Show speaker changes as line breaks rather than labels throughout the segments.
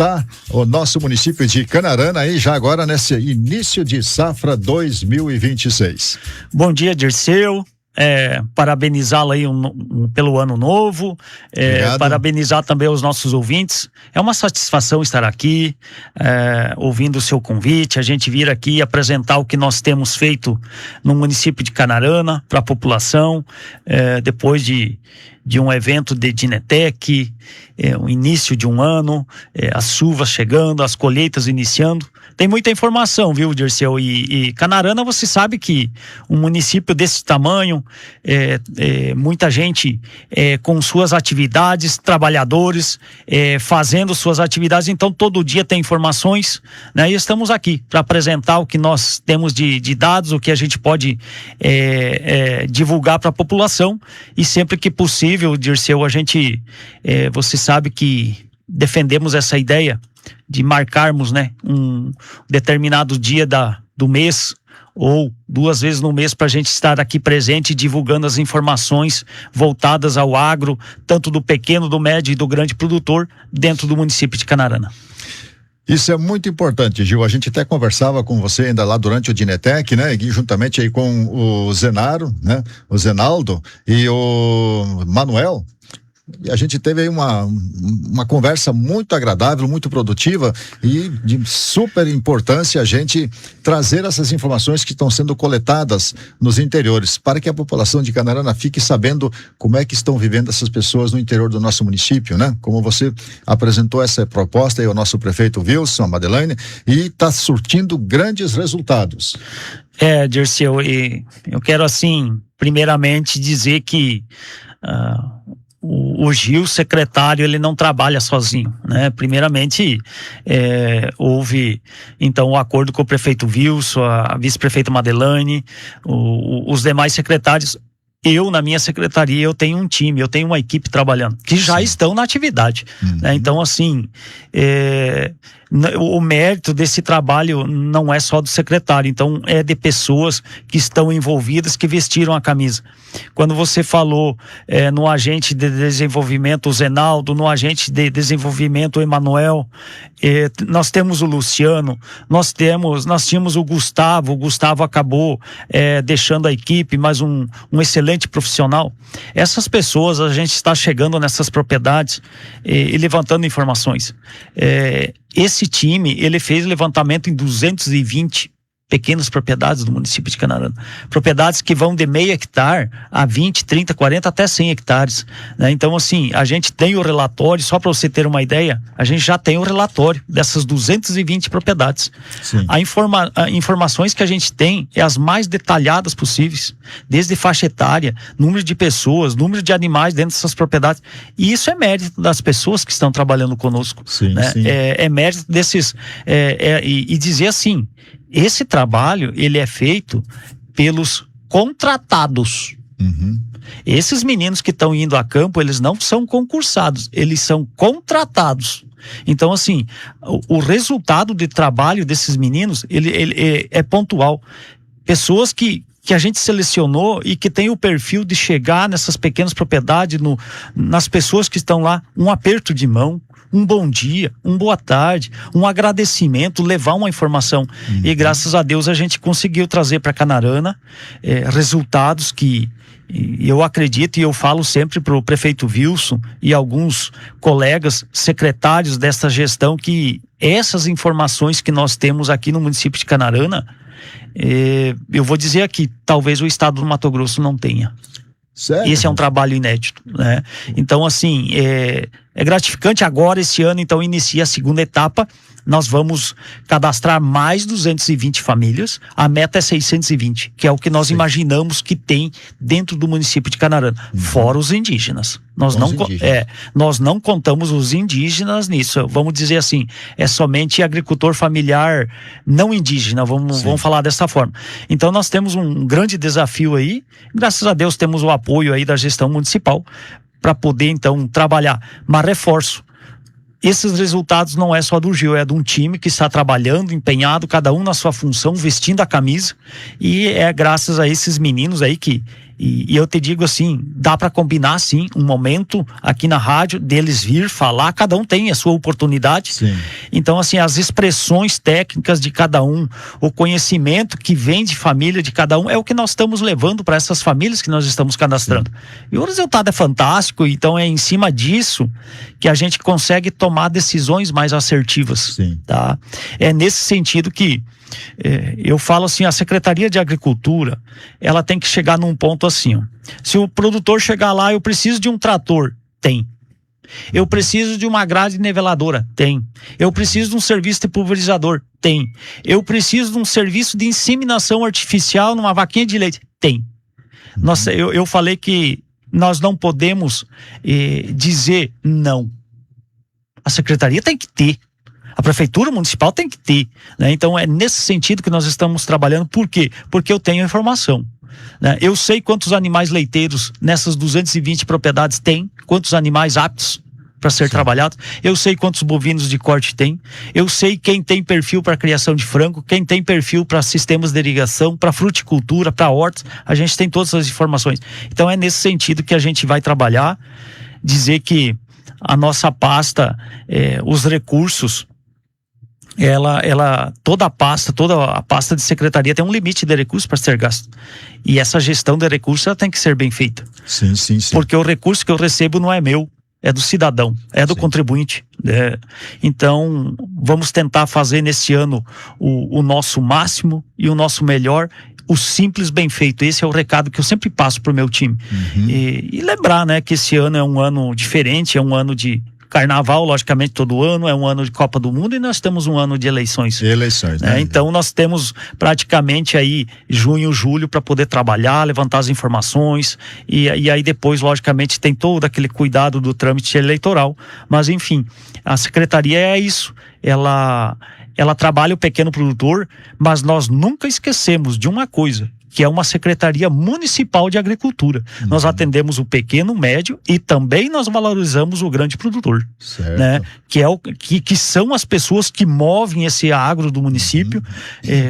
está o nosso município de Canarana aí já agora nesse início de safra 2026.
Bom dia, Dirceu. Parabenizá-lo aí pelo ano novo, parabenizar também os nossos ouvintes. É uma satisfação estar aqui, ouvindo o seu convite, a gente vir aqui apresentar o que nós temos feito no município de Canarana para a população, depois de um evento de Dinetec, o início de um ano, as chuvas chegando, as colheitas iniciando. Tem muita informação, viu, Dirceu? E Canarana, você sabe que um município desse tamanho, muita gente com suas atividades, trabalhadores fazendo suas atividades, então todo dia tem informações, né? E estamos aqui para apresentar o que nós temos de dados, o que a gente pode divulgar para a população, e sempre que possível, Dirceu, a gente, você sabe que defendemos essa ideia de marcarmos, né, um determinado dia do mês ou 2 vezes no mês para a gente estar aqui presente divulgando as informações voltadas ao agro, tanto do pequeno, do médio e do grande produtor dentro do município de Canarana.
Isso é muito importante, Gil. A gente até conversava com você ainda lá durante o Dinetec, né? E juntamente aí com o Zenaro, né? O Zenaldo e o Manuel. E a gente teve aí uma conversa muito agradável, muito produtiva e de super importância a gente trazer essas informações que estão sendo coletadas nos interiores, para que a população de Canarana fique sabendo como é que estão vivendo essas pessoas no interior do nosso município, né? Como você apresentou essa proposta aí ao nosso prefeito Wilson, a Madeleine, e está surtindo grandes resultados.
Dirceu, e eu quero assim, primeiramente dizer que o Gil, secretário, ele não trabalha sozinho, né? Primeiramente, houve então o acordo com o prefeito Wilson, a vice-prefeita Madeleine, os demais secretários. Eu, na minha secretaria, eu tenho um time, eu tenho uma equipe trabalhando, que já estão na atividade, né? Então, assim, o mérito desse trabalho não é só do secretário, então é de pessoas que estão envolvidas, que vestiram a camisa. Quando você falou no agente de desenvolvimento, o Zenaldo, no agente de desenvolvimento, o Emanuel, nós temos o Luciano, nós tínhamos o Gustavo acabou deixando a equipe, mas um excelente profissional. Essas pessoas, a gente está chegando nessas propriedades e levantando informações. Esse time, ele fez levantamento em 220 pequenas propriedades do município de Canarana. Propriedades que vão de meio hectare a 20, 30, 40, até 100 hectares. Né? Então, assim, a gente tem o relatório, só para você ter uma ideia, a gente já tem o relatório dessas 220 propriedades. Informações que a gente tem é as mais detalhadas possíveis, desde faixa etária, número de pessoas, número de animais dentro dessas propriedades. E isso é mérito das pessoas que estão trabalhando conosco.
Sim,
né?
sim.
É mérito desses... e dizer assim, esse trabalho, ele é feito pelos contratados. Esses meninos que estão indo a campo, eles não são concursados, eles são contratados. Então, assim, o resultado de trabalho desses meninos, ele é pontual. Pessoas que a gente selecionou e que tem o perfil de chegar nessas pequenas propriedades, nas pessoas que estão lá, um aperto de mão, um bom dia, uma boa tarde, um agradecimento, levar uma informação. E graças a Deus a gente conseguiu trazer para Canarana resultados que eu acredito, e eu falo sempre para o prefeito Wilson e alguns colegas secretários desta gestão, que essas informações que nós temos aqui no município de Canarana, eu vou dizer aqui, talvez o estado do Mato Grosso não tenha.
Sério?
Esse é um trabalho inédito, né? Então, assim, é gratificante. Agora, esse ano, então, inicia a segunda etapa. Nós vamos cadastrar mais 220 famílias. A meta é 620, que é o que nós imaginamos que tem dentro do município de Canarana, fora os indígenas. Nós não contamos os indígenas nisso. Vamos dizer assim, é somente agricultor familiar não indígena, vamos falar dessa forma. Então nós temos um grande desafio aí. Graças a Deus temos o apoio aí da gestão municipal para poder então trabalhar. Mas reforço, esses resultados não é só do Gil, é de um time que está trabalhando, empenhado, cada um na sua função, vestindo a camisa, e é graças a esses meninos aí que E eu te digo assim, dá para combinar sim um momento aqui na rádio deles vir falar, cada um tem a sua oportunidade.
Sim.
Então assim, as expressões técnicas de cada um, o conhecimento que vem de família de cada um é o que nós estamos levando para essas famílias que nós estamos cadastrando. E o resultado é fantástico, então é em cima disso que a gente consegue tomar decisões mais assertivas.
Sim.
Tá? É nesse sentido que eu falo assim, a Secretaria de Agricultura, ela tem que chegar num ponto assim, ó. Se o produtor chegar lá, eu preciso de um trator, tem. Eu preciso de uma grade niveladora, tem. Eu preciso de um serviço de pulverizador, tem. Eu preciso de um serviço de inseminação artificial numa vaquinha de leite, tem. Nossa, eu falei que nós não podemos dizer não. A Secretaria tem que ter. A Prefeitura Municipal tem que ter, né? Então é nesse sentido que nós estamos trabalhando. Por quê? Porque eu tenho informação, né? Eu sei quantos animais leiteiros nessas 220 propriedades tem, quantos animais aptos para ser trabalhados. Eu sei quantos bovinos de corte tem. Eu sei quem tem perfil para criação de frango, quem tem perfil para sistemas de irrigação, para fruticultura, para hortas. A gente tem todas as informações. Então é nesse sentido que a gente vai trabalhar, dizer que a nossa pasta, os recursos, toda a pasta de secretaria tem um limite de recursos para ser gasto. E essa gestão de recursos ela tem que ser bem feita.
Sim.
Porque o recurso que eu recebo não é meu, é do cidadão, é do contribuinte. Então, vamos tentar fazer nesse ano o nosso máximo e o nosso melhor, o simples bem feito. Esse é o recado que eu sempre passo para o meu time. E lembrar, né, que esse ano é um ano diferente, é um ano de Carnaval, logicamente, todo ano, é um ano de Copa do Mundo e nós temos um ano de eleições.
Né?
Então nós temos praticamente aí junho, julho para poder trabalhar, levantar as informações e aí depois, logicamente, tem todo aquele cuidado do trâmite eleitoral. Mas enfim, a secretaria é isso. Ela trabalha o pequeno produtor, mas nós nunca esquecemos de uma coisa, que é uma Secretaria Municipal de Agricultura. Nós atendemos o pequeno, médio e também nós valorizamos o grande produtor.
Certo.
Né? Que são as pessoas que movem esse agro do município.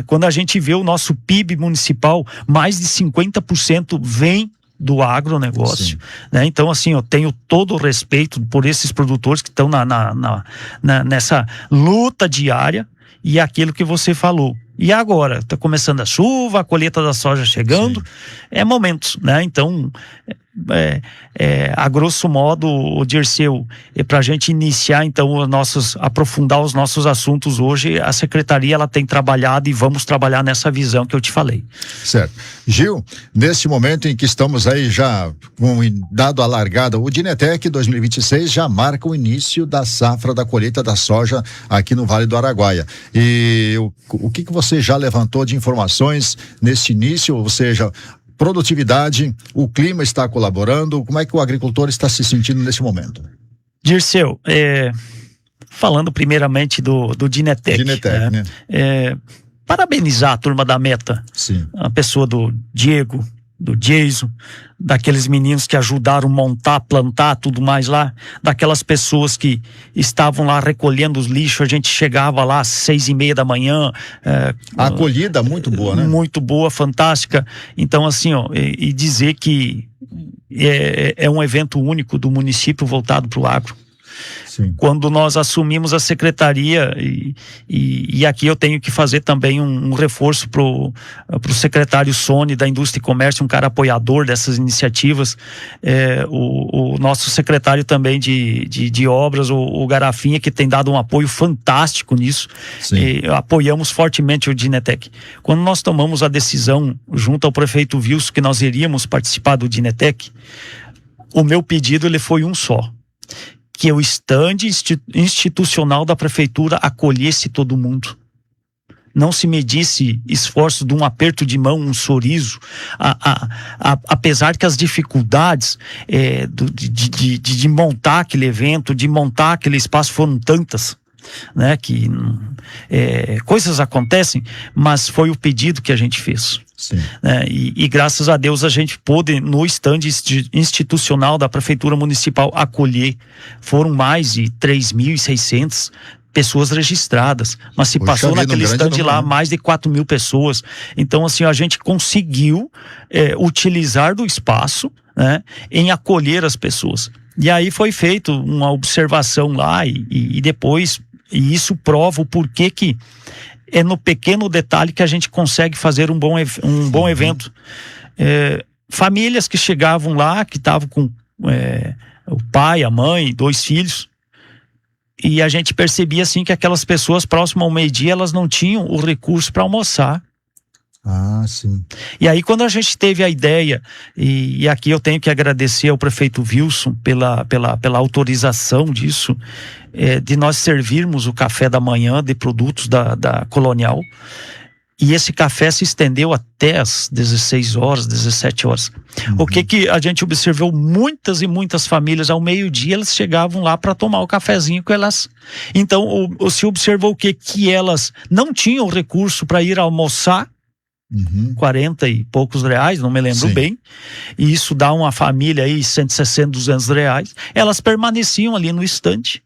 Quando a gente vê o nosso PIB municipal, mais de 50% vem do agronegócio, né? Então assim, eu tenho todo o respeito por esses produtores que estão nessa luta diária. E aquilo que você falou. E agora, está começando a chuva, a colheita da soja chegando, é momentos, né? Então, a grosso modo, o Dirceu, para a gente iniciar então aprofundar os nossos assuntos hoje, a secretaria ela tem trabalhado e vamos trabalhar nessa visão que eu te falei.
Certo. Gil, nesse momento em que estamos aí já com dado a largada, o Dinetec 2026 já marca o início da safra da colheita da soja aqui no Vale do Araguaia. E o que você já levantou de informações nesse início, ou seja, produtividade, o clima está colaborando, como é que o agricultor está se sentindo nesse momento?
Dirceu, falando primeiramente do Dinetec, né? Parabenizar a turma da Meta, a pessoa do Diego, do Jason, daqueles meninos que ajudaram a montar, plantar, tudo mais lá, daquelas pessoas que estavam lá recolhendo os lixos, a gente chegava lá às 6:30 da manhã.
A acolhida muito boa, né?
Muito boa, fantástica. Então assim, e dizer que é um evento único do município voltado para o agro. Quando nós assumimos a secretaria, e aqui eu tenho que fazer também um reforço pro secretário Sony da Indústria e Comércio, um cara apoiador dessas iniciativas, o nosso secretário também de obras, o Garafinha, que tem dado um apoio fantástico nisso. Apoiamos fortemente o Dinetec. Quando nós tomamos a decisão junto ao prefeito Wilson que nós iríamos participar do Dinetec, o meu pedido ele foi um só: que o estande institucional da prefeitura acolhesse todo mundo. Não se medisse esforço de um aperto de mão, um sorriso, apesar que as dificuldades de montar aquele evento, de montar aquele espaço foram tantas, né, que coisas acontecem, mas foi o pedido que a gente fez. E graças a Deus a gente pôde no estande institucional da Prefeitura Municipal acolher. Foram mais de 3.600 pessoas registradas, mas se
Poxa
passou
vida,
naquele stand lá mais de 4.000 pessoas. Então, assim, a gente conseguiu utilizar do espaço, né, em acolher as pessoas. E aí foi feito uma observação lá e depois, e isso prova o porquê que é no pequeno detalhe que a gente consegue fazer um bom evento. Famílias que chegavam lá, que estavam com o pai, a mãe, 2 filhos, e a gente percebia assim que aquelas pessoas próximas ao meio-dia, elas não tinham o recurso para almoçar.
Ah, sim.
E aí quando a gente teve a ideia, e aqui eu tenho que agradecer ao prefeito Wilson pela autorização disso, de nós servirmos o café da manhã de produtos da Colonial, e esse café se estendeu até as 16 horas, 17 horas. O que a gente observou? Muitas e muitas famílias, ao meio-dia, elas chegavam lá para tomar o cafezinho com elas. Então, se observou o quê? Que elas não tinham recurso para ir almoçar, 40 e poucos reais, não me lembro bem, e isso dá uma família aí 160, 200 reais, elas permaneciam ali no estande,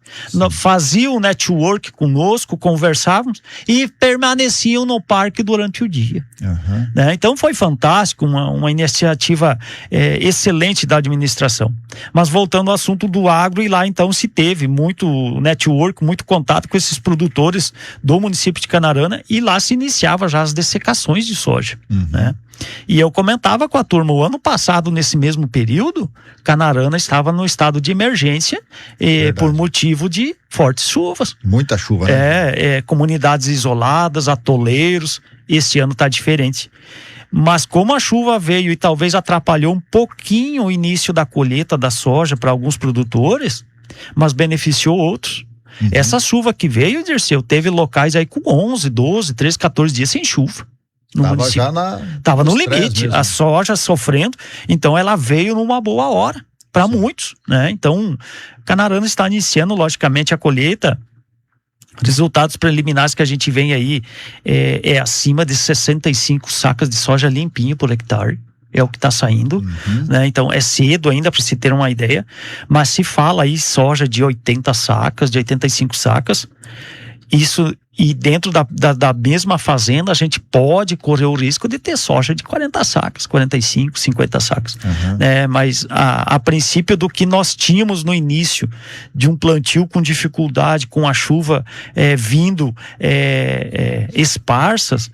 faziam network conosco, conversávamos e permaneciam no parque durante o dia. Né? Então foi fantástico, uma iniciativa excelente da administração. Mas voltando ao assunto do agro, e lá então se teve muito network, muito contato com esses produtores do município de Canarana, e lá se iniciava já as dessecações de soja. Né? E eu comentava com a turma, o ano passado, nesse mesmo período, Canarana estava no estado de emergência por motivo de fortes chuvas.
Muita chuva, né?
Comunidades isoladas, atoleiros. Esse ano está diferente. Mas como a chuva veio e talvez atrapalhou um pouquinho o início da colheita da soja para alguns produtores, mas beneficiou outros. Essa chuva que veio, Dirceu, teve locais aí com 11, 12, 13, 14 dias sem chuva. Estava no limite, a soja sofrendo, então ela veio numa boa hora para muitos, né? Então, Canarana está iniciando logicamente a colheita. Resultados preliminares que a gente vem aí acima de 65 sacas de soja limpinho por hectare. É o que está saindo, né? Então é cedo ainda para se ter uma ideia, mas se fala aí soja de 80 sacas, de 85 sacas. Isso, e dentro da mesma fazenda a gente pode correr o risco de ter soja de 40 sacas, 45, 50 sacas. Mas a princípio do que nós tínhamos no início de um plantio com dificuldade, com a chuva vindo esparsas,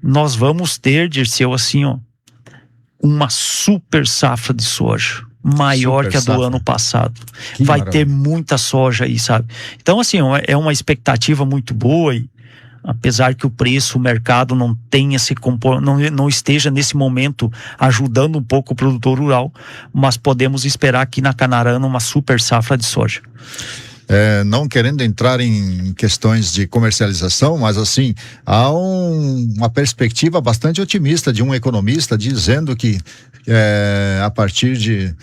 nós vamos ter, Dirceu, assim, ó, uma super safra de soja. Maior super que a do ano passado. Vai ter muita soja aí, sabe? Então, assim, é uma expectativa muito boa, e apesar que o preço, o mercado não tenha não esteja nesse momento ajudando um pouco o produtor rural, mas podemos esperar aqui na Canarana uma super safra de soja.
Não querendo entrar em questões de comercialização, mas assim, há uma perspectiva bastante otimista de um economista dizendo que a partir de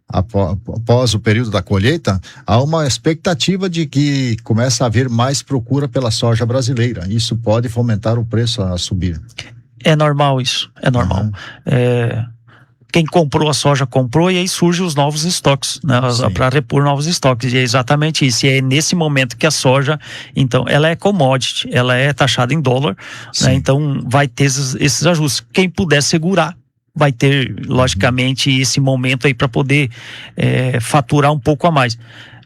após o período da colheita, há uma expectativa de que começa a haver mais procura pela soja brasileira. Isso pode fomentar o preço a subir.
É normal isso, é normal. Quem comprou a soja comprou, e aí surgem os novos estoques, né, para repor novos estoques, e é exatamente isso. E é nesse momento que a soja, então, ela é commodity, ela é taxada em dólar, né, então vai ter esses ajustes. Quem puder segurar vai ter, logicamente, esse momento aí para poder faturar um pouco a mais.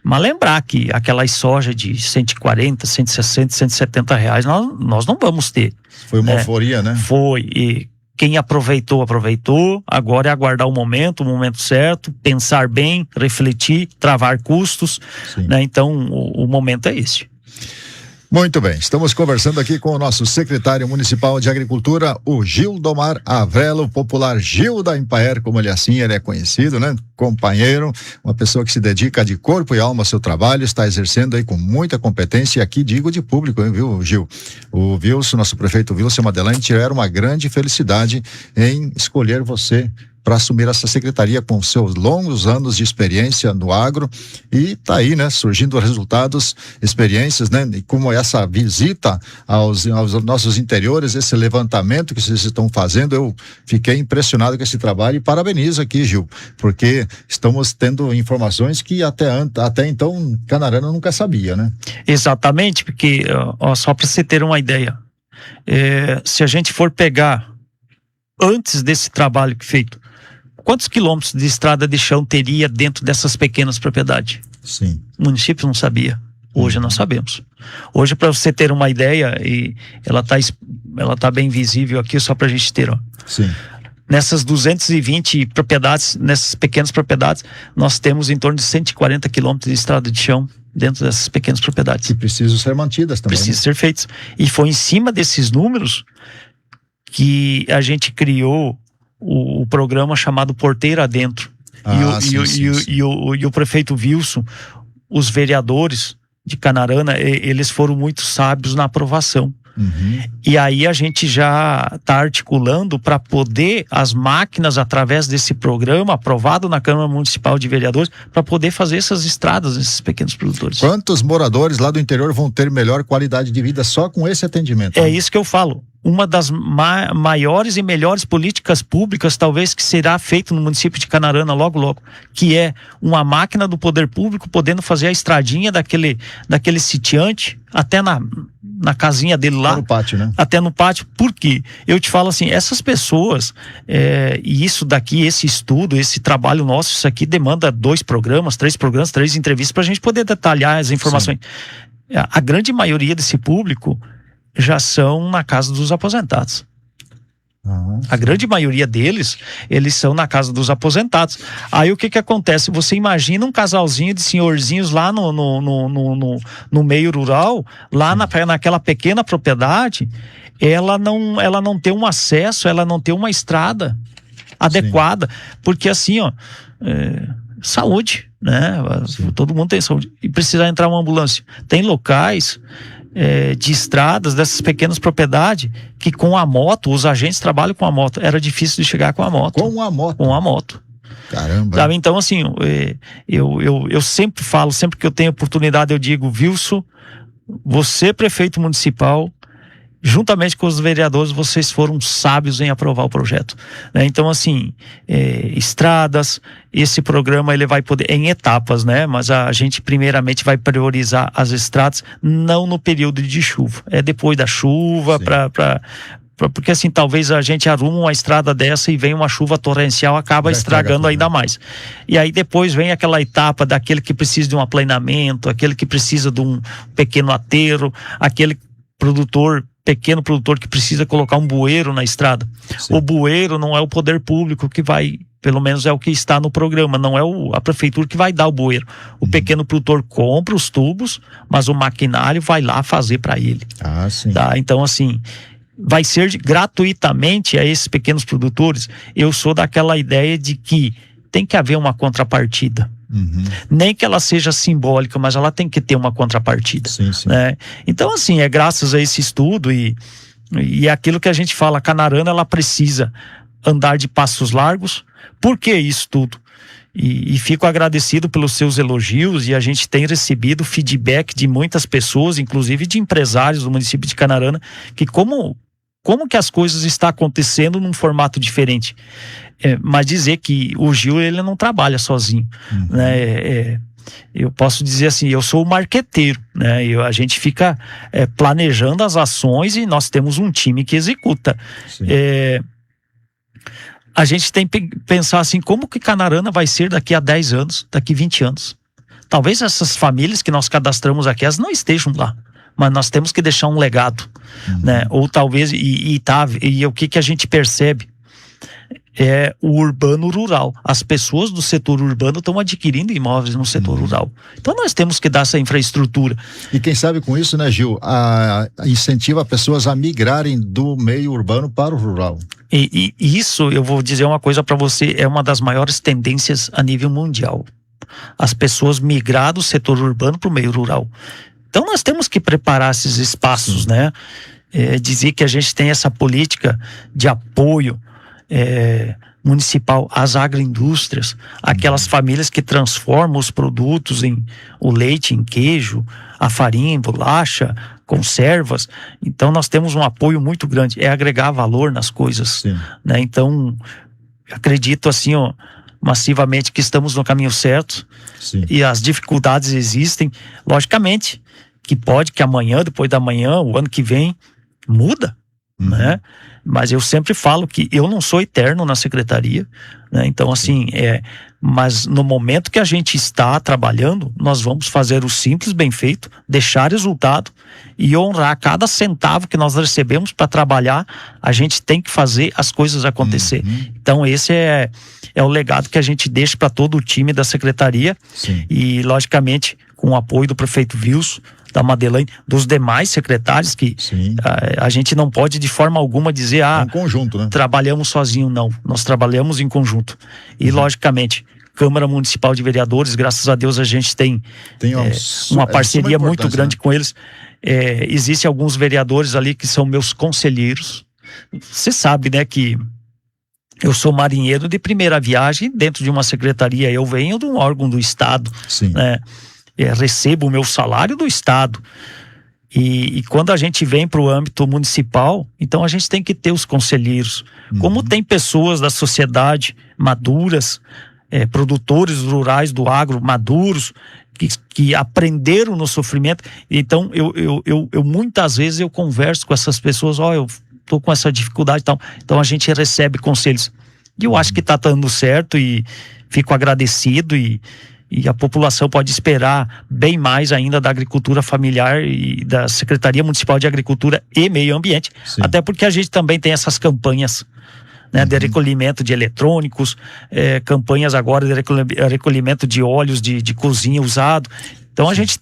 Mas lembrar que aquelas soja de 140, 160, 170 reais, nós não vamos ter.
Foi uma euforia, né?
Foi, e quem aproveitou, agora é aguardar o momento certo, pensar bem, refletir, travar custos, né? Então o momento é esse.
Muito bem, estamos conversando aqui com o nosso secretário municipal de agricultura, o Gildomar Avrelo, popular Gil da Empaer, como ele é conhecido, né? Companheiro, uma pessoa que se dedica de corpo e alma ao seu trabalho, está exercendo aí com muita competência, e aqui digo de público, hein, viu, Gil? O Wilson, nosso prefeito Wilson Madelante, tiveram uma grande felicidade em escolher você para assumir essa secretaria com seus longos anos de experiência no agro, e tá aí, né, surgindo resultados, experiências, né, e como essa visita aos nossos interiores, esse levantamento que vocês estão fazendo, eu fiquei impressionado com esse trabalho e parabenizo aqui, Gil, porque estamos tendo informações que até então Canarana nunca sabia, né?
Exatamente, porque só para você ter uma ideia, se a gente for pegar antes desse trabalho feito, quantos quilômetros de estrada de chão teria dentro dessas pequenas propriedades?
Sim.
O município não sabia. Hoje nós sabemos. Hoje, para você ter uma ideia, e ela tá bem visível aqui, só para a gente ter, ó.
Sim.
Nessas 220 propriedades, nessas pequenas propriedades, nós temos em torno de 140 quilômetros de estrada de chão dentro dessas pequenas propriedades.
Que precisam ser mantidas também.
Precisam ser feitas. E foi em cima desses números que a gente criou o programa chamado Porteira Adentro. E o prefeito Wilson, os vereadores de Canarana, eles foram muito sábios na aprovação. E aí a gente já está articulando para poder as máquinas, através desse programa aprovado na Câmara Municipal de Vereadores, para poder fazer essas estradas nesses pequenos produtores.
Quantos moradores lá do interior vão ter melhor qualidade de vida só com esse atendimento?
É isso que eu falo. Uma das maiores e melhores políticas públicas, talvez, que será feito no município de Canarana logo, logo, que é uma máquina do poder público podendo fazer a estradinha daquele sitiante até na casinha dele lá.
Até no pátio, né?
Até no pátio. Por quê? Eu te falo assim, essas pessoas, e isso daqui, esse estudo, esse trabalho nosso, isso aqui demanda 2 programas, 3 entrevistas para a gente poder detalhar as informações. Sim. A grande maioria desse público já são na casa dos aposentados. A grande maioria deles, eles são na casa dos aposentados. Aí o que acontece? Você imagina um casalzinho de senhorzinhos lá no meio rural, lá naquela pequena propriedade, ela não tem um acesso, ela não tem uma estrada adequada. Sim. Porque assim, saúde, né? Sim. Todo mundo tem saúde. E precisa entrar uma ambulância. Tem locais de estradas dessas pequenas propriedades que com a moto, os agentes trabalham com a moto, era difícil de chegar com a moto.
Com a moto? Caramba.
Sabe? Então assim, eu sempre falo, sempre que eu tenho oportunidade eu digo, Wilson, você prefeito municipal, juntamente com os vereadores, vocês foram sábios em aprovar o projeto, né? Então assim, estradas, esse programa ele vai poder, em etapas, né? Mas a gente primeiramente vai priorizar as estradas, não no período de chuva, depois da chuva, porque assim, talvez a gente arruma uma estrada dessa e vem uma chuva torrencial, acaba estragando ainda mais. E aí depois vem aquela etapa daquele que precisa de um aplanamento, aquele que precisa de um pequeno aterro, aquele pequeno produtor que precisa colocar um bueiro na estrada. Sim. O bueiro não é o poder público que vai, pelo menos é o que está no programa, não é a prefeitura que vai dar o bueiro. O pequeno produtor compra os tubos, mas o maquinário vai lá fazer para ele.
Sim.
Tá? Então assim, vai ser gratuitamente a esses pequenos produtores. Eu sou daquela ideia de que tem que haver uma contrapartida. Nem que ela seja simbólica, mas ela tem que ter uma contrapartida.
Sim.
Né? Então assim, graças a esse estudo e aquilo que a gente fala, a Canarana ela precisa andar de passos largos. Por que isso tudo? E fico agradecido pelos seus elogios, e a gente tem recebido feedback de muitas pessoas, inclusive de empresários do município de Canarana, que como que as coisas estão acontecendo num formato diferente. Mas dizer que o Gil ele não trabalha sozinho, né? Eu posso dizer assim, eu sou o marqueteiro, né? A gente fica planejando as ações e nós temos um time que executa. A gente tem que pensar assim, como que Canarana vai ser daqui a 10 anos, daqui a 20 anos. Talvez essas famílias que nós cadastramos aqui, elas não estejam lá, mas nós temos que deixar um legado, né? Ou talvez, e o que a gente percebe? O urbano rural. As pessoas do setor urbano estão adquirindo imóveis no setor rural. Então nós temos que dar essa infraestrutura.
E quem sabe com isso, né, Gil, incentiva pessoas a migrarem do meio urbano para o rural.
E isso, eu vou dizer uma coisa para você, é uma das maiores tendências a nível mundial. As pessoas migrar do setor urbano para o meio rural. Então nós temos que preparar esses espaços, né? Dizer que a gente tem essa política de apoio municipal, as agroindústrias, aquelas famílias que transformam os produtos o leite em queijo, a farinha em bolacha, conservas. Então nós temos um apoio muito grande, é agregar valor nas coisas, né? Então acredito assim, massivamente que estamos no caminho certo. E as dificuldades existem, logicamente, que pode que amanhã, depois da manhã, o ano que vem, muda, né? Mas eu sempre falo que eu não sou eterno na secretaria, né? Então assim, mas no momento que a gente está trabalhando, nós vamos fazer o simples bem feito, deixar resultado e honrar cada centavo que nós recebemos para trabalhar. A gente tem que fazer as coisas acontecer. Então esse é o legado que a gente deixa para todo o time da secretaria. E logicamente com o apoio do prefeito Wilson, da Madeleine, dos demais secretários, que a gente não pode de forma alguma dizer
um conjunto, né?
Trabalhamos sozinho, não. Nós trabalhamos em conjunto. E logicamente, Câmara Municipal de Vereadores, graças a Deus a gente tem uma parceria muito grande, né, com eles. Existem alguns vereadores ali que são meus conselheiros. Você sabe, né, que eu sou marinheiro de primeira viagem dentro de uma secretaria. Eu venho de um órgão do Estado, né? Recebo o meu salário do Estado. E quando a gente vem para o âmbito municipal, então a gente tem que ter os conselheiros. Como tem pessoas da sociedade maduras, produtores rurais do agro maduros, que aprenderam no sofrimento. Então eu muitas vezes eu converso com essas pessoas, eu estou com essa dificuldade e tal. Então a gente recebe conselhos. E eu acho que está dando certo e fico agradecido e a população pode esperar bem mais ainda da agricultura familiar e da Secretaria Municipal de Agricultura e Meio Ambiente. Até porque a gente também tem essas campanhas, né, de recolhimento de eletrônicos, campanhas agora de recolhimento de óleos de cozinha usado. Então a gente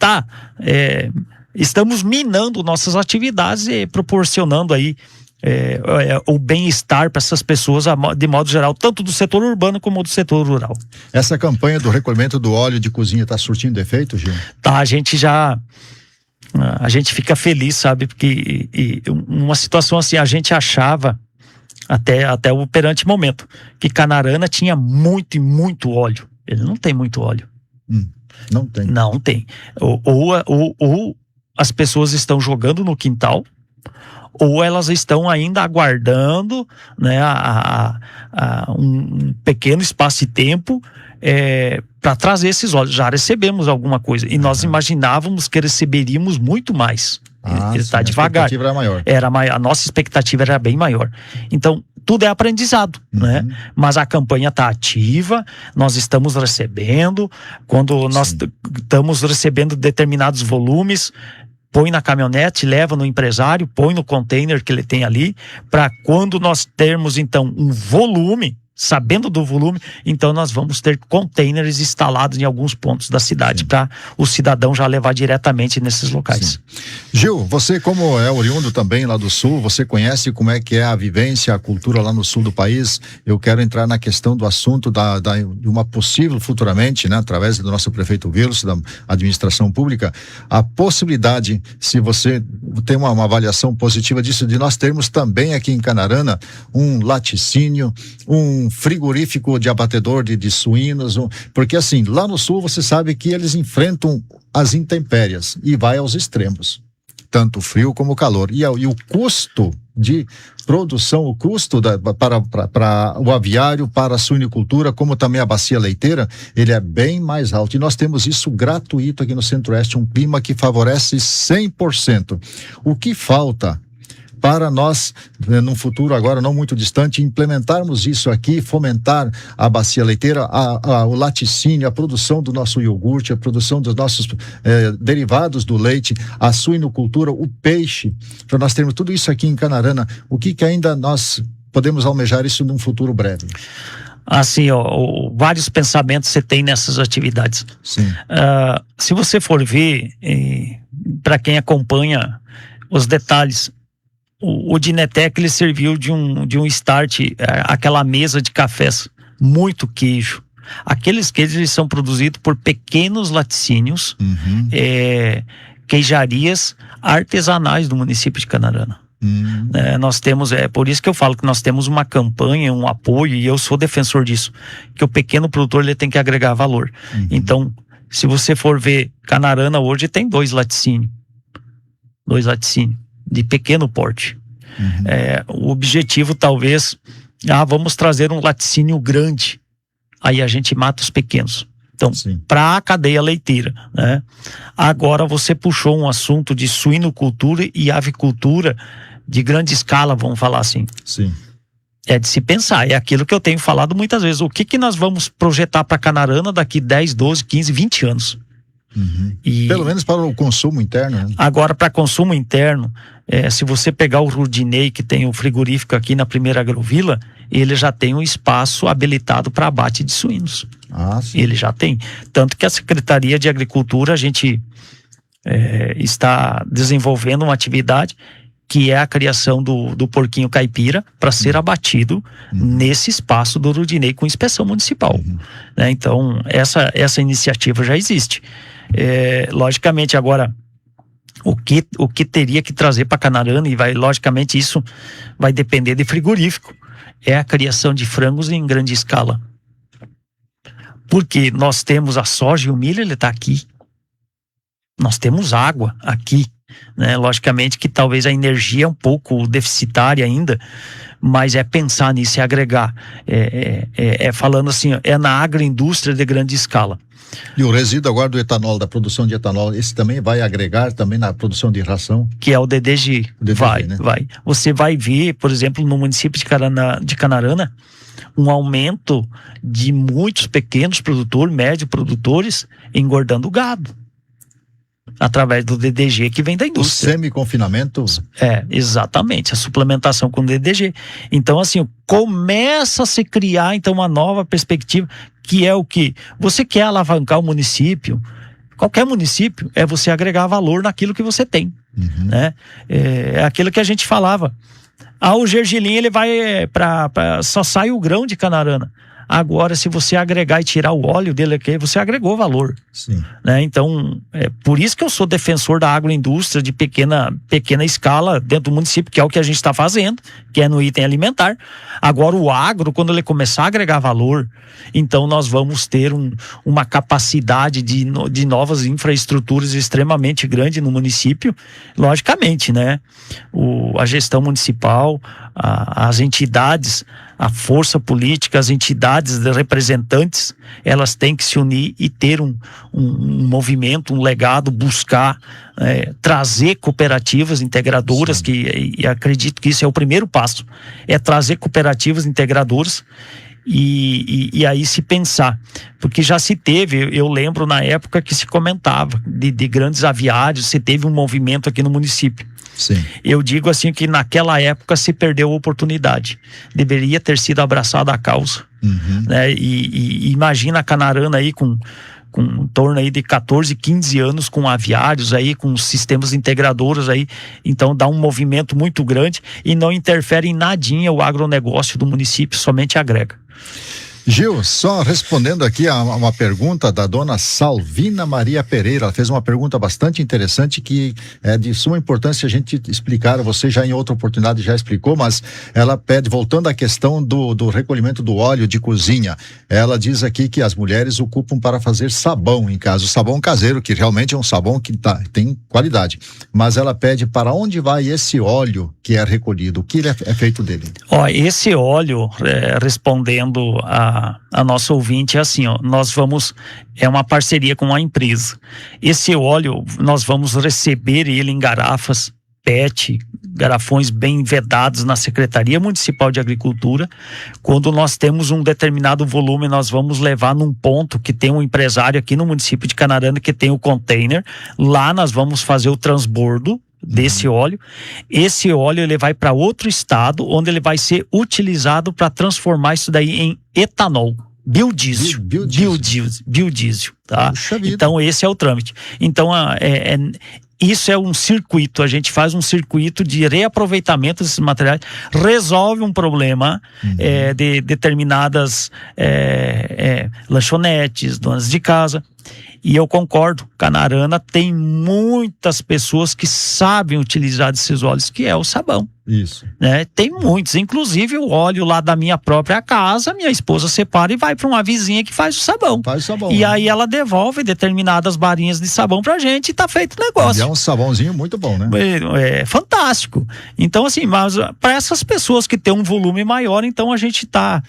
estamos minando nossas atividades e proporcionando aí o bem-estar para essas pessoas de modo geral, tanto do setor urbano como do setor rural.
Essa campanha do recolhimento do óleo de cozinha está surtindo efeito, Gil?
Tá, a gente fica feliz, sabe, porque uma situação assim, a gente achava até o perante momento que Canarana tinha muito e muito óleo. Ele não tem muito óleo.
Não tem. Não tem.
Ou as pessoas estão jogando no quintal, ou elas estão ainda aguardando, né, um pequeno espaço de tempo para trazer esses óleos. Já recebemos alguma coisa e nós imaginávamos que receberíamos muito mais. Ele está devagar. A expectativa era maior. A nossa expectativa era bem maior. Então tudo é aprendizado, né? Mas a campanha está ativa, nós estamos recebendo. Quando nós estamos recebendo determinados volumes, põe na caminhonete, leva no empresário, põe no container que ele tem ali, para quando nós termos então um volume, sabendo do volume, então nós vamos ter containers instalados em alguns pontos da cidade para o cidadão já levar diretamente nesses locais.
Gil, você como é oriundo também lá do sul, você conhece como é que é a vivência, a cultura lá no sul do país. Eu quero entrar na questão do assunto de uma possível futuramente, né, através do nosso prefeito Wilson, da administração pública, a possibilidade, se você tem uma avaliação positiva disso, de nós termos também aqui em Canarana um laticínio, um frigorífico de abatedor de suínos, porque assim, lá no sul você sabe que eles enfrentam as intempéries e vai aos extremos, tanto o frio como o calor, e o custo de produção, o custo para o aviário, para a suinicultura, como também a bacia leiteira, ele é bem mais alto, e nós temos isso gratuito aqui no Centro-Oeste, um clima que favorece 100%. O que falta para nós, num futuro agora não muito distante, implementarmos isso aqui, fomentar a bacia leiteira, o laticínio, a produção do nosso iogurte, a produção dos nossos derivados do leite, a suinocultura, o peixe, para nós termos tudo isso aqui em Canarana. O que ainda nós podemos almejar isso num futuro breve?
Assim, vários pensamentos você tem nessas atividades. Se você for ver, para quem acompanha os detalhes, o Dinetec, ele serviu de um start, aquela mesa de cafés, muito queijo. Aqueles queijos, eles são produzidos por pequenos laticínios, queijarias artesanais do município de Canarana. Nós temos, por isso que eu falo que nós temos uma campanha, um apoio, e eu sou defensor disso, que o pequeno produtor ele tem que agregar valor. Então, se você for ver, Canarana hoje tem 2 laticínios de pequeno porte. O objetivo talvez, vamos trazer um laticínio grande, aí a gente mata os pequenos. Então, para a cadeia leiteira, né? Agora você puxou um assunto de suinocultura e avicultura de grande escala, vamos falar assim.
Sim.
É de se pensar, é aquilo que eu tenho falado muitas vezes. O que nós vamos projetar para Canarana daqui 10, 12, 15, 20 anos?
Pelo menos para o consumo interno, né?
Agora, para consumo interno, se você pegar o Rudinei, que tem o frigorífico aqui na Primeira Agrovila, ele já tem um espaço habilitado para abate de suínos.
Sim.
Ele já tem. Tanto que a Secretaria de Agricultura, a gente está desenvolvendo uma atividade que é a criação do porquinho caipira para ser abatido nesse espaço do Rudinei com inspeção municipal. Né? Então, essa iniciativa já existe. Logicamente, agora, o que teria que trazer para Canarana, e logicamente isso vai depender de frigorífico, é a criação de frangos em grande escala. Porque nós temos a soja e o milho, ele está aqui. Nós temos água aqui. Né? Logicamente que talvez a energia é um pouco deficitária ainda, mas é pensar nisso, é agregar. Falando assim, na agroindústria de grande escala.
E o resíduo agora do etanol, da produção de etanol, esse também vai agregar também na produção de ração?
Que é o DDG. Vai, né? Vai. Você vai ver, por exemplo, no município de Canarana, um aumento de muitos pequenos produtores, médios produtores, engordando o gado. Através do DDG que vem da indústria.
O semi-confinamento?
Exatamente, a suplementação com DDG. Então, assim, começa a se criar então uma nova perspectiva, que é o que? Você quer alavancar o município, qualquer município, é você agregar valor naquilo que você tem. Né? É aquilo que a gente falava. O gergelim, ele vai só sai o grão de Canarana. Agora, se você agregar e tirar o óleo dele aqui, você agregou valor.
Sim.
Né? Então, por isso que eu sou defensor da agroindústria de pequena escala dentro do município, que é o que a gente está fazendo, que é no item alimentar. Agora, o agro, quando ele começar a agregar valor, então nós vamos ter uma capacidade de novas infraestruturas extremamente grande no município. Logicamente, né? A gestão municipal, as entidades, a força política, as entidades de representantes, elas têm que se unir e ter um movimento, um legado, buscar trazer cooperativas integradoras, e acredito que isso é o primeiro passo, é trazer cooperativas integradoras e aí se pensar, porque já se teve, eu lembro na época que se comentava de grandes aviários, se teve um movimento aqui no município.
Sim.
Eu digo assim que naquela época se perdeu a oportunidade, deveria ter sido abraçada a causa. Né? E imagina a Canarana aí com em torno aí de 14, 15 anos com aviários aí, com sistemas integradores aí, então dá um movimento muito grande e não interfere em nadinha o agronegócio do município, somente agrega.
Gil, só respondendo aqui a uma pergunta da dona Salvina Maria Pereira, ela fez uma pergunta bastante interessante que é de suma importância a gente explicar, você já em outra oportunidade já explicou, mas ela pede, voltando à questão do recolhimento do óleo de cozinha, ela diz aqui que as mulheres ocupam para fazer sabão em casa, o sabão caseiro, que realmente é um sabão que tem qualidade, mas ela pede para onde vai esse óleo que é recolhido, o que é feito dele?
Esse óleo, respondendo a nossa ouvinte, é assim, é uma parceria com a empresa. Esse óleo, nós vamos receber ele em garrafas PET, garrafões bem vedados na Secretaria Municipal de Agricultura. Quando nós temos um determinado volume, nós vamos levar num ponto que tem um empresário aqui no município de Canarana que tem o container. Lá nós vamos fazer o transbordo desse óleo. Esse óleo ele vai para outro estado, onde ele vai ser utilizado para transformar isso daí em etanol, biodiesel, tá? Então esse é o trâmite. Então isso é um circuito, a gente faz um circuito de reaproveitamento desses materiais, resolve um problema de determinadas lanchonetes, donas de casa. E eu concordo, Canarana tem muitas pessoas que sabem utilizar desses óleos, que é o sabão.
Isso.
Né? Tem muitos, inclusive o óleo lá da minha própria casa, minha esposa separa e vai para uma vizinha que faz o sabão.
Faz o sabão.
E aí ela devolve determinadas barinhas de sabão pra gente e tá feito o negócio.
E é um sabãozinho muito bom, né?
É fantástico. Então, assim, mas para essas pessoas que têm um volume maior, então a gente tá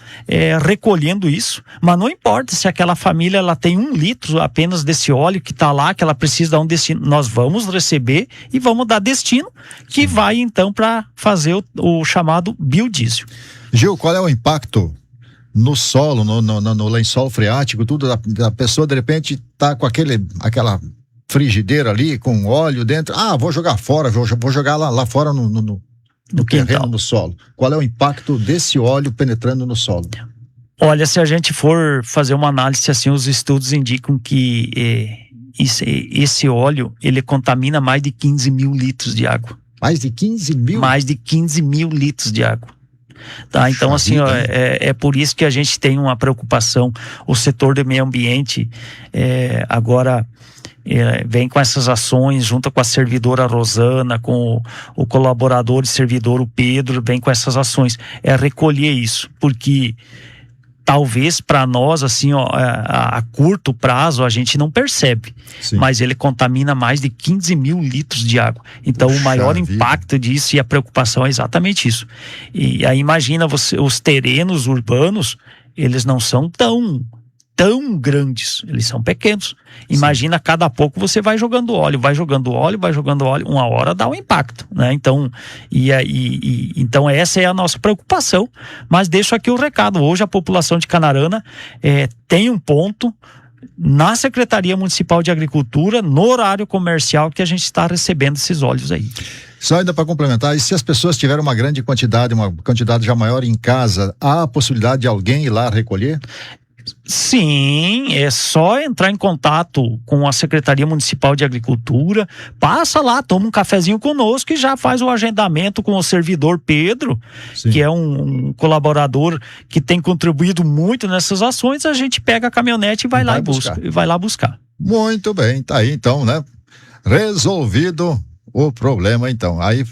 recolhendo isso, mas não importa se aquela família ela tem 1 litro apenas desse óleo que tá lá, que ela precisa dar um destino, nós vamos receber e vamos dar destino, que vai então para fazer o chamado biodiesel.
Gil, qual é o impacto no solo, no lençol freático, tudo da pessoa de repente tá com aquela frigideira ali com óleo dentro, vou jogar fora, vou jogar lá fora no terreno, no solo. Qual é o impacto desse óleo penetrando no solo?
Olha, se a gente for fazer uma análise assim, os estudos indicam que esse óleo, ele contamina mais de 15 mil litros de água.
Mais de 15 mil?
Mais de 15 mil litros de água. Tá, então assim, é por isso que a gente tem uma preocupação. O setor do meio ambiente agora vem com essas ações, junto com a servidora Rosana, com o colaborador e servidor o Pedro, vem com essas ações, recolher isso, porque talvez para nós, assim, a curto prazo a gente não percebe. Sim. Mas ele contamina mais de 15 mil litros de água. Então o maior impacto disso e a preocupação é exatamente isso. E aí imagina os terrenos urbanos, eles não são tão grandes, eles são pequenos. Imagina, a cada pouco você vai jogando óleo, uma hora dá um impacto, né? Então, então essa é a nossa preocupação, mas deixo aqui o recado. Hoje a população de Canarana tem um ponto na Secretaria Municipal de Agricultura, no horário comercial, que a gente está recebendo esses óleos aí.
Só ainda para complementar, e se as pessoas tiverem uma grande quantidade, uma quantidade já maior em casa, há a possibilidade de alguém ir lá recolher?
Sim, é só entrar em contato com a Secretaria Municipal de Agricultura, passa lá, toma um cafezinho conosco e já faz o agendamento com o servidor Pedro, sim, que é um colaborador que tem contribuído muito nessas ações. A gente pega a caminhonete e vai lá buscar.
Muito bem, tá aí então, né? Resolvido o problema então. Aí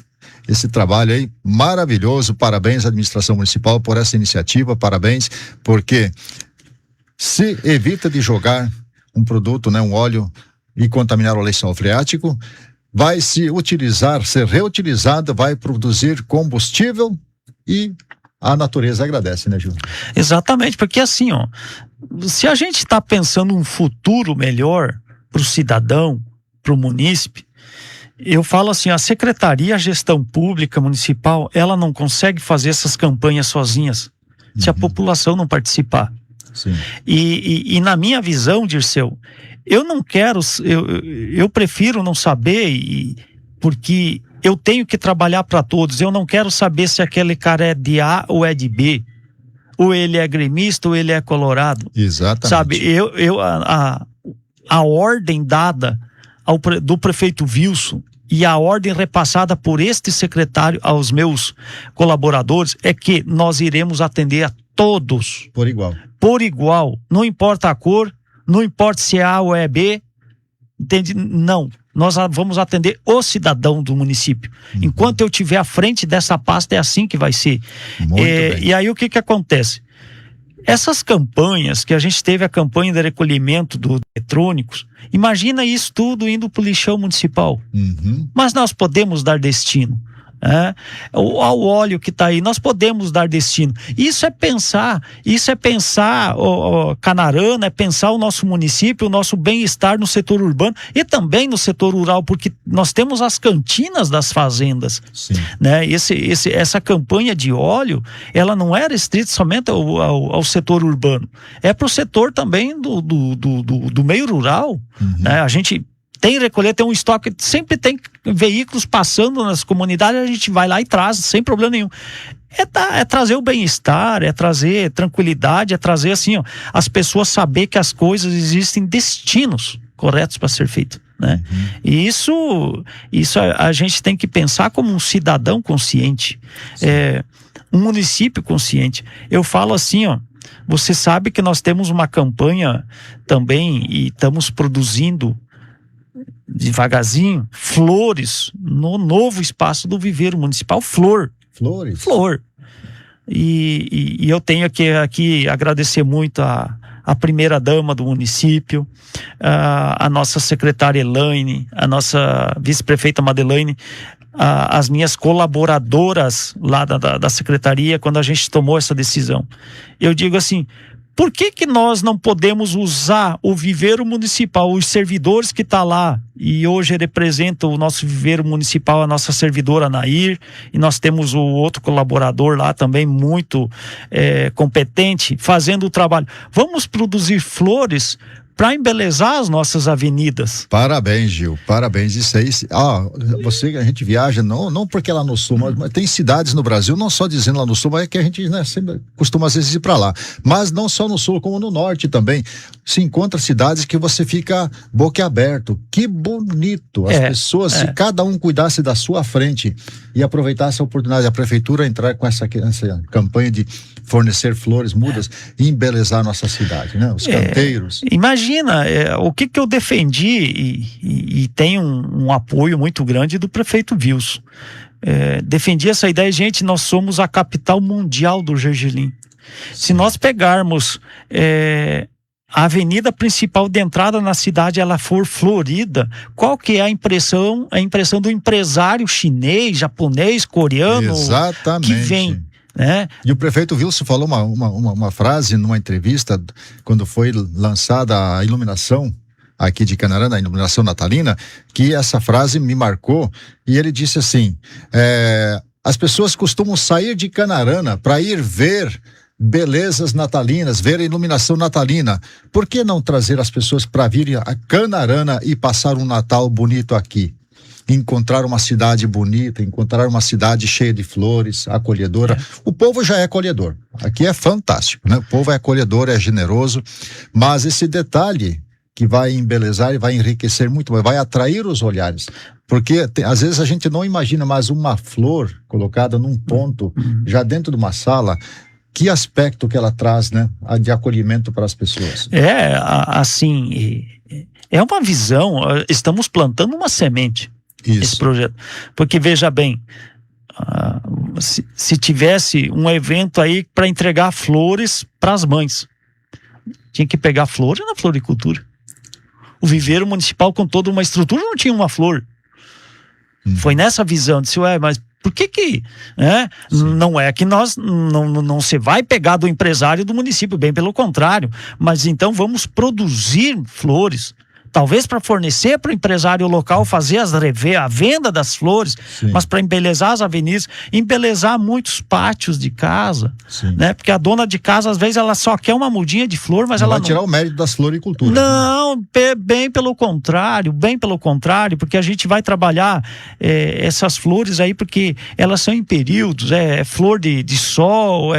esse trabalho aí maravilhoso, parabéns à administração municipal por essa iniciativa, parabéns, porque se evita de jogar um produto, né, um óleo, e contaminar o lençol freático, vai se utilizar, ser reutilizado, vai produzir combustível e a natureza agradece, né, Gil?
Exatamente, porque assim, se a gente está pensando um futuro melhor para o cidadão, para o munícipe, eu falo assim, a Secretaria, a Gestão Pública Municipal, ela não consegue fazer essas campanhas sozinhas, se a população não participar. Sim. E na minha visão, Dirceu, eu não quero, eu prefiro não saber, porque eu tenho que trabalhar para todos. Eu não quero saber se aquele cara é de A ou é de B, ou ele é gremista ou ele é colorado.
Exatamente.
Sabe, a ordem dada do prefeito Wilson e a ordem repassada por este secretário aos meus colaboradores é que nós iremos atender a todos.
Por igual.
Por igual. Não importa a cor, não importa se é A ou é B, entende? Não. Nós vamos atender o cidadão do município. Enquanto eu estiver à frente dessa pasta, é assim que vai ser.
Muito bem.
E aí o que acontece? Essas campanhas, que a gente teve a campanha de recolhimento dos eletrônicos, imagina isso tudo indo para o lixão municipal. Mas nós podemos dar destino. Ao óleo que está aí, nós podemos dar destino. Isso é pensar Canarana, é pensar o nosso município, o nosso bem-estar no setor urbano e também no setor rural, porque nós temos as cantinas das fazendas. Sim. Né? Essa campanha de óleo, ela não era restrita somente ao setor urbano, é para o setor também do meio rural. Né? A gente tem recolher, tem um estoque, sempre tem veículos passando nas comunidades, a gente vai lá e traz, sem problema nenhum. É trazer o bem-estar, é trazer tranquilidade, é trazer assim, as pessoas saber que as coisas existem destinos corretos para ser feito, né? E isso a gente tem que pensar como um cidadão consciente, um município consciente. Eu falo assim, Você sabe que nós temos uma campanha também e estamos produzindo devagarzinho flores no novo espaço do viveiro municipal. Flor.
Flores?
Flor. E eu tenho que aqui agradecer muito a primeira-dama do município, a nossa secretária Elaine, a nossa vice-prefeita Madeleine, as minhas colaboradoras lá da secretaria, quando a gente tomou essa decisão. Eu digo assim, por que nós não podemos usar o viveiro municipal, os servidores que estão lá, e hoje representam o nosso viveiro municipal, a nossa servidora Nair, e nós temos o outro colaborador lá também muito competente, fazendo o trabalho. Vamos produzir flores para embelezar as nossas avenidas.
Parabéns, Gil, parabéns. Isso aí, a gente viaja, não porque é lá no sul, mas tem cidades no Brasil, não só dizendo lá no sul, mas é que a gente, né, sempre costuma às vezes ir para lá, mas não só no sul, como no norte também, se encontra cidades que você fica boquiaberto, que bonito, as pessoas, se cada um cuidasse da sua frente e aproveitasse a oportunidade, a prefeitura entrar com essa campanha de fornecer flores, mudas e embelezar a nossa cidade, né? Os canteiros.
Imagina, o que eu defendi e tem um apoio muito grande do prefeito Wilson. Defendi essa ideia, gente, nós somos a capital mundial do gergelim. Se nós pegarmos a avenida principal de entrada na cidade, ela for florida, qual que é a impressão? A impressão do empresário chinês, japonês, coreano,
exatamente,
que vem.
E o prefeito Wilson falou uma frase numa entrevista quando foi lançada a iluminação aqui de Canarana, a iluminação natalina, que essa frase me marcou, e ele disse assim, as pessoas costumam sair de Canarana para ir ver belezas natalinas, ver a iluminação natalina. Por que não trazer as pessoas para virem a Canarana e passar um Natal bonito aqui? Encontrar uma cidade bonita, encontrar uma cidade cheia de flores, acolhedora. O povo já é acolhedor. Aqui é fantástico, né? O povo é acolhedor, é generoso, mas esse detalhe que vai embelezar e vai enriquecer muito, vai atrair os olhares. Porque às vezes a gente não imagina mais uma flor colocada num ponto, já dentro de uma sala. Que aspecto que ela traz, né? De acolhimento para as pessoas.
Assim, é uma visão, estamos plantando uma semente.
Isso.
Esse projeto, porque veja bem, se tivesse um evento aí para entregar flores para as mães, tinha que pegar flores na floricultura. O viveiro municipal com toda uma estrutura não tinha uma flor. Foi nessa visão, disse, mas por que não é que nós não se vai pegar do empresário do município, bem pelo contrário, mas então vamos produzir flores, talvez para fornecer para o empresário local fazer a venda das flores, mas para embelezar as avenidas, embelezar muitos pátios de casa, né? Porque a dona de casa, às vezes, ela só quer uma mudinha de flor, mas ela
vai tirar o mérito das floriculturas.
Não, bem pelo contrário, porque a gente vai trabalhar essas flores aí, porque elas são em períodos, flor de sol,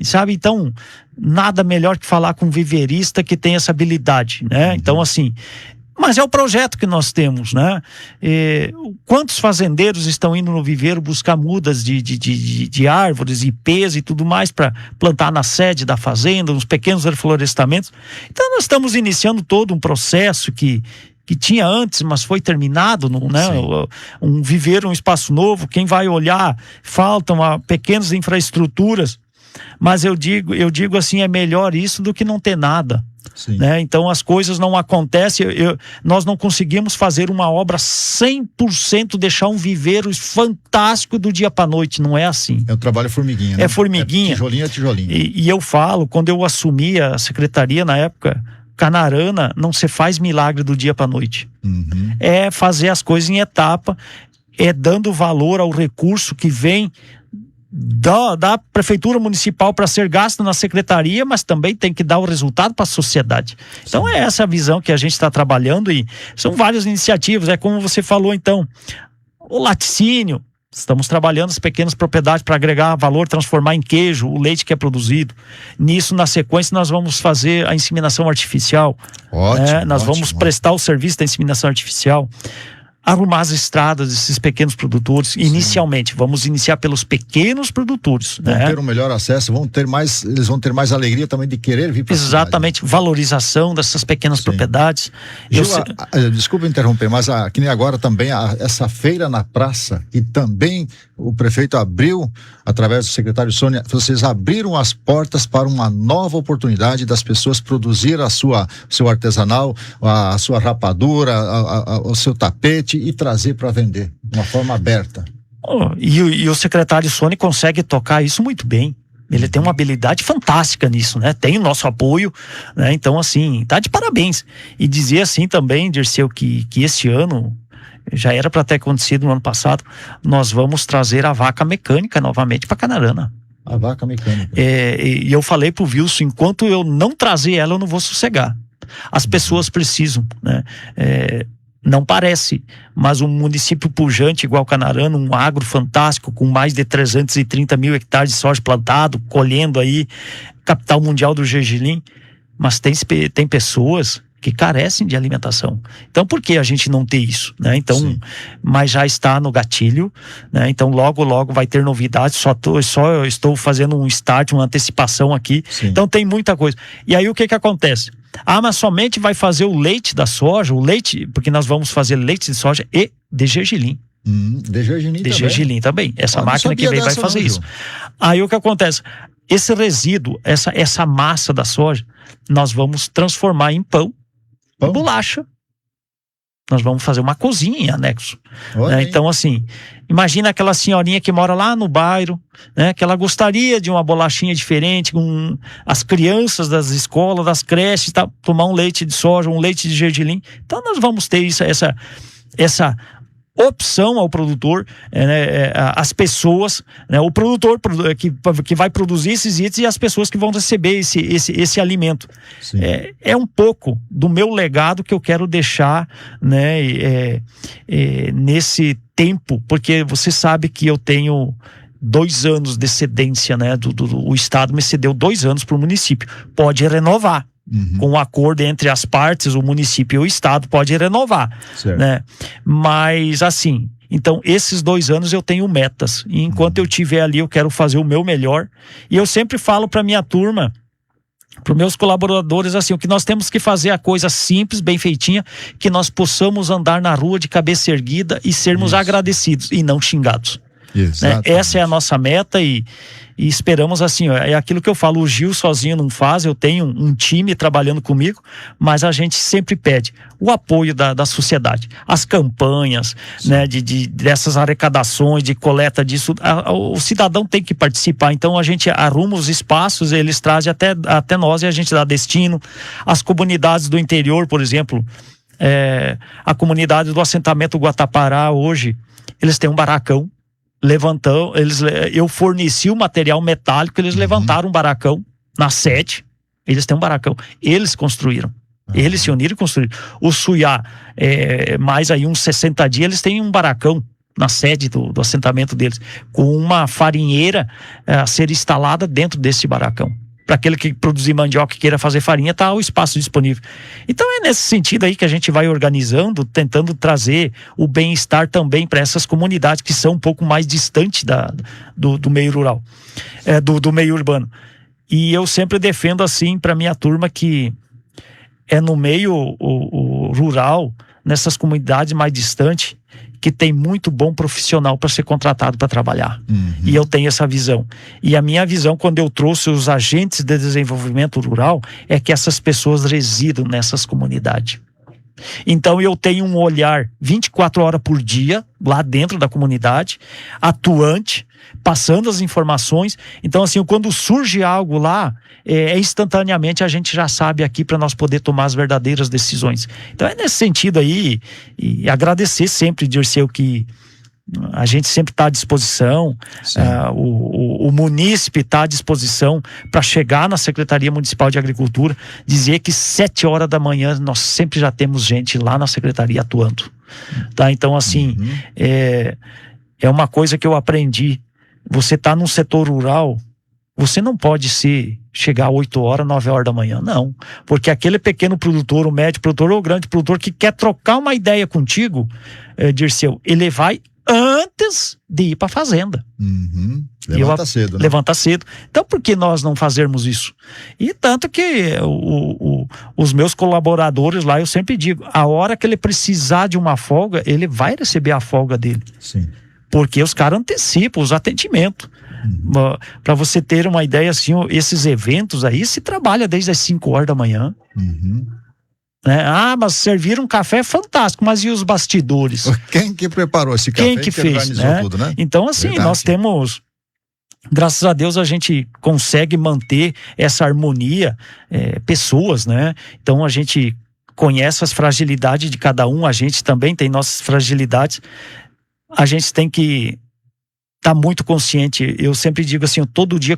sabe? Então, nada melhor que falar com um viveirista que tem essa habilidade, né? Então, assim, mas é o projeto que nós temos, né? Quantos fazendeiros estão indo no viveiro buscar mudas de árvores, ipês e tudo mais para plantar na sede da fazenda, uns pequenos reflorestamentos. Então nós estamos iniciando todo um processo que tinha antes, mas foi terminado, né? Um viveiro, um espaço novo. Quem vai olhar, faltam pequenas infraestruturas, mas eu digo assim, é melhor isso do que não ter nada. Né? Então as coisas não acontecem, nós não conseguimos fazer uma obra 100%, deixar um viveiro fantástico do dia para noite, não é assim.
É um trabalho formiguinha, né?
É formiguinha.
Tijolinho a tijolinho.
E eu falo, quando eu assumi a secretaria na época, Canarana não se faz milagre do dia para noite. É fazer as coisas em etapa, dando valor ao recurso que vem da prefeitura municipal para ser gasto na secretaria, mas também tem que dar o resultado para a sociedade. Então é essa a visão que a gente está trabalhando, e são várias iniciativas, como você falou. Então, o laticínio, estamos trabalhando as pequenas propriedades para agregar valor, transformar em queijo o leite que é produzido. Nisso, na sequência, nós vamos fazer a inseminação artificial.
Ótimo,
nós vamos prestar o serviço da inseminação artificial. arrumar as estradas desses pequenos produtores. Sim. Inicialmente, vamos iniciar pelos pequenos produtores.
Vão ter um melhor acesso, eles vão ter mais alegria também de querer vir para a cidade.
Exatamente, valorização dessas pequenas propriedades.
Gil, desculpa interromper, mas que nem agora também essa feira na praça, e também o prefeito abriu, através do secretário Sônia, vocês abriram as portas para uma nova oportunidade das pessoas produzir seu artesanal, a sua rapadura, o seu tapete, e trazer para vender de uma forma aberta.
E o secretário Sônia consegue tocar isso muito bem. Ele tem uma habilidade fantástica nisso, né? Tem o nosso apoio, né? Então, assim, tá de parabéns. E dizer assim também, Dirceu, que este ano, já era para ter acontecido no ano passado, nós vamos trazer a vaca mecânica novamente para Canarana.
A vaca mecânica.
E eu falei pro Wilson, enquanto eu não trazer ela, eu não vou sossegar. As pessoas precisam, né? Não parece, mas um município pujante igual Canarana, um agro fantástico com mais de 330 mil hectares de soja plantado, colhendo aí, capital mundial do gergelim, mas tem pessoas que carecem de alimentação. Então, por que a gente não tem isso, né? Então, mas já está no gatilho, né? Então, logo vai ter novidades. Só estou fazendo um start, uma antecipação aqui. Sim. Então, tem muita coisa. E aí, o que acontece? Mas somente vai fazer o leite da soja, porque nós vamos fazer leite de soja e de gergelim.
De gergelim também?
De gergelim também. Essa máquina que vem vai fazer isso. Aí o que acontece? Esse resíduo, essa massa da soja, nós vamos transformar em pão? Bolacha. Nós vamos fazer uma cozinha em anexo. Né? Então, assim, imagina aquela senhorinha que mora lá no bairro, né? Que ela gostaria de uma bolachinha diferente, com as crianças das escolas, das creches, tomar um leite de soja, um leite de gergelim. Então, nós vamos ter essa opção ao produtor, as pessoas, né, o produtor que vai produzir esses itens e as pessoas que vão receber esse alimento. É um pouco do meu legado que eu quero deixar, né, nesse tempo, porque você sabe que eu tenho 2 anos de cedência, né, o Estado me cedeu 2 anos para o município, pode renovar. Com um acordo entre as partes, o município e o Estado pode renovar, né? Mas assim, então esses 2 anos eu tenho metas, e enquanto eu estiver ali eu quero fazer o meu melhor, e eu sempre falo para minha turma, para os meus colaboradores, assim, o que nós temos que fazer é a coisa simples, bem feitinha, que nós possamos andar na rua de cabeça erguida e sermos agradecidos e não xingados. Né? Essa é a nossa meta, e esperamos assim, é aquilo que eu falo, o Gil sozinho não faz, eu tenho um time trabalhando comigo, mas a gente sempre pede o apoio da sociedade, as campanhas, né, dessas arrecadações, de coleta disso, o cidadão tem que participar, então a gente arruma os espaços, eles trazem até nós e a gente dá destino. As comunidades do interior, por exemplo, a comunidade do assentamento Guatapará hoje, eles têm um barracão, eu forneci o material metálico, eles levantaram um barracão na sede, eles têm um barracão, eles construíram, eles se uniram e construíram. O Suiá, mais aí uns 60 dias, eles têm um barracão na sede do assentamento deles, com uma farinheira a ser instalada dentro desse barracão. Para aquele que produzir mandioca e queira fazer farinha, está o espaço disponível. Então é nesse sentido aí que a gente vai organizando, tentando trazer o bem-estar também para essas comunidades que são um pouco mais distantes do meio rural, do meio urbano. E eu sempre defendo assim para minha turma que é no meio rural, nessas comunidades mais distantes, que tem muito bom profissional para ser contratado para trabalhar. E eu tenho essa visão. E a minha visão, quando eu trouxe os agentes de desenvolvimento rural, é que essas pessoas residam nessas comunidades. Então eu tenho um olhar 24 horas por dia, lá dentro da comunidade, atuante, passando as informações. Então assim, quando surge algo lá, instantaneamente a gente já sabe aqui para nós poder tomar as verdadeiras decisões. Então é nesse sentido aí, e agradecer sempre, Dirceu, que a gente sempre está à disposição, o munícipe está à disposição para chegar na Secretaria Municipal de Agricultura, dizer que 7 horas da manhã nós sempre já temos gente lá na Secretaria atuando, tá? Então assim, é uma coisa que eu aprendi, você está num setor rural, você não pode ser chegar 8 horas, 9 horas da manhã. Não, porque aquele pequeno produtor, o médio produtor ou o grande produtor que quer trocar uma ideia contigo, Dirceu, ele vai antes de ir para a fazenda.
Levanta cedo, né?
Levanta cedo. Então, por que nós não fazermos isso? E tanto que os meus colaboradores lá, eu sempre digo, a hora que ele precisar de uma folga, ele vai receber a folga dele.
Sim.
Porque os caras antecipam os atendimentos. Para você ter uma ideia, assim, esses eventos aí se trabalha desde as 5 horas da manhã. Né? Mas servir um café é fantástico, mas e os bastidores?
Quem que preparou esse café?
Quem que fez,
organizou tudo, né?
Então, assim, verdade. Nós temos, graças a Deus, a gente consegue manter essa harmonia, pessoas, né? Então, a gente conhece as fragilidades de cada um, a gente também tem nossas fragilidades. A gente tem que estar muito consciente. Eu sempre digo assim, todo dia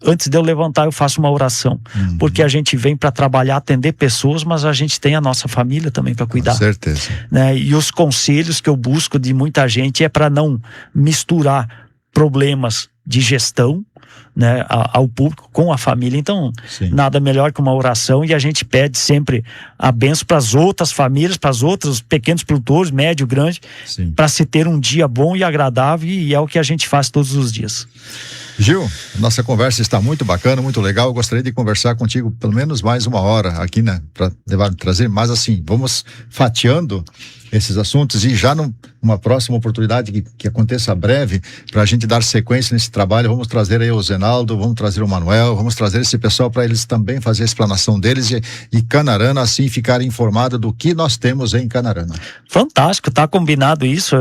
antes de eu levantar, eu faço uma oração. Porque a gente vem para trabalhar, atender pessoas, mas a gente tem a nossa família também para cuidar.
Com certeza.
Né? E os conselhos que eu busco de muita gente é para não misturar problemas de gestão, né, ao público com a família. Então, sim, nada melhor que uma oração, e a gente pede sempre a bênção para as outras famílias, para os outros pequenos produtores, médio, grande, para se ter um dia bom e agradável, e é o que a gente faz todos os dias.
Gil, nossa conversa está muito bacana, muito legal. Eu gostaria de conversar contigo pelo menos mais 1 hora aqui, né, para trazer mais, assim, vamos fatiando esses assuntos, e já numa próxima oportunidade que aconteça breve, para a gente dar sequência nesse trabalho, vamos trazer aí o Zenaldo, vamos trazer o Manuel, vamos trazer esse pessoal para eles também fazer a explanação deles, e Canarana assim ficar informada do que nós temos em Canarana.
Fantástico, tá combinado isso.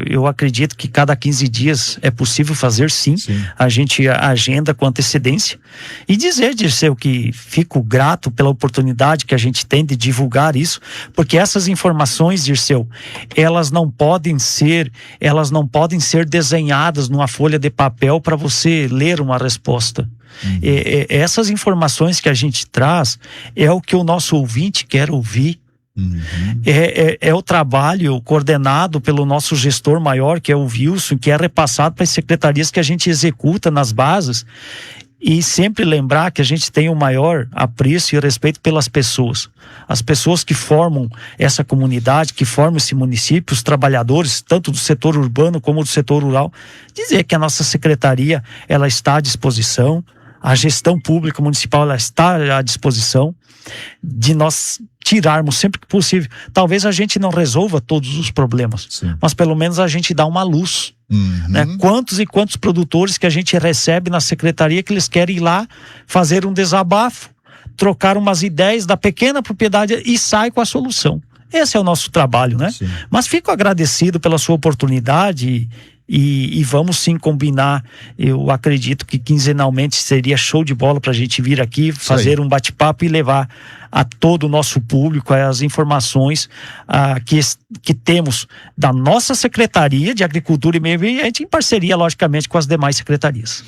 Eu acredito que cada 15 dias é possível fazer, sim. A gente agenda com antecedência, e dizer, Dirceu, que fico grato pela oportunidade que a gente tem de divulgar isso, porque essas informações, Dirceu, elas não podem ser desenhadas numa folha de papel para você ler uma resposta. Essas informações que a gente traz é o que o nosso ouvinte quer ouvir. É o trabalho coordenado pelo nosso gestor maior, que é o Wilson, que é repassado para as secretarias que a gente executa nas bases. E sempre lembrar que a gente tem o maior apreço e respeito pelas pessoas. As pessoas que formam essa comunidade, que formam esse município, os trabalhadores, tanto do setor urbano como do setor rural. Dizer que a nossa secretaria, ela está à disposição, a gestão pública municipal, ela está à disposição de nós tirarmos sempre que possível. Talvez a gente não resolva todos os problemas, sim, mas pelo menos a gente dá uma luz. Né? Quantos e quantos produtores que a gente recebe na secretaria que eles querem ir lá fazer um desabafo, trocar umas ideias da pequena propriedade e sai com a solução. Esse é o nosso trabalho, né? Sim. Mas fico agradecido pela sua oportunidade e vamos sim combinar. Eu acredito que quinzenalmente seria show de bola para a gente vir aqui, fazer um bate-papo e levar a todo o nosso público as informações que temos da nossa Secretaria de Agricultura e Meio Ambiente, em parceria, logicamente, com as demais secretarias.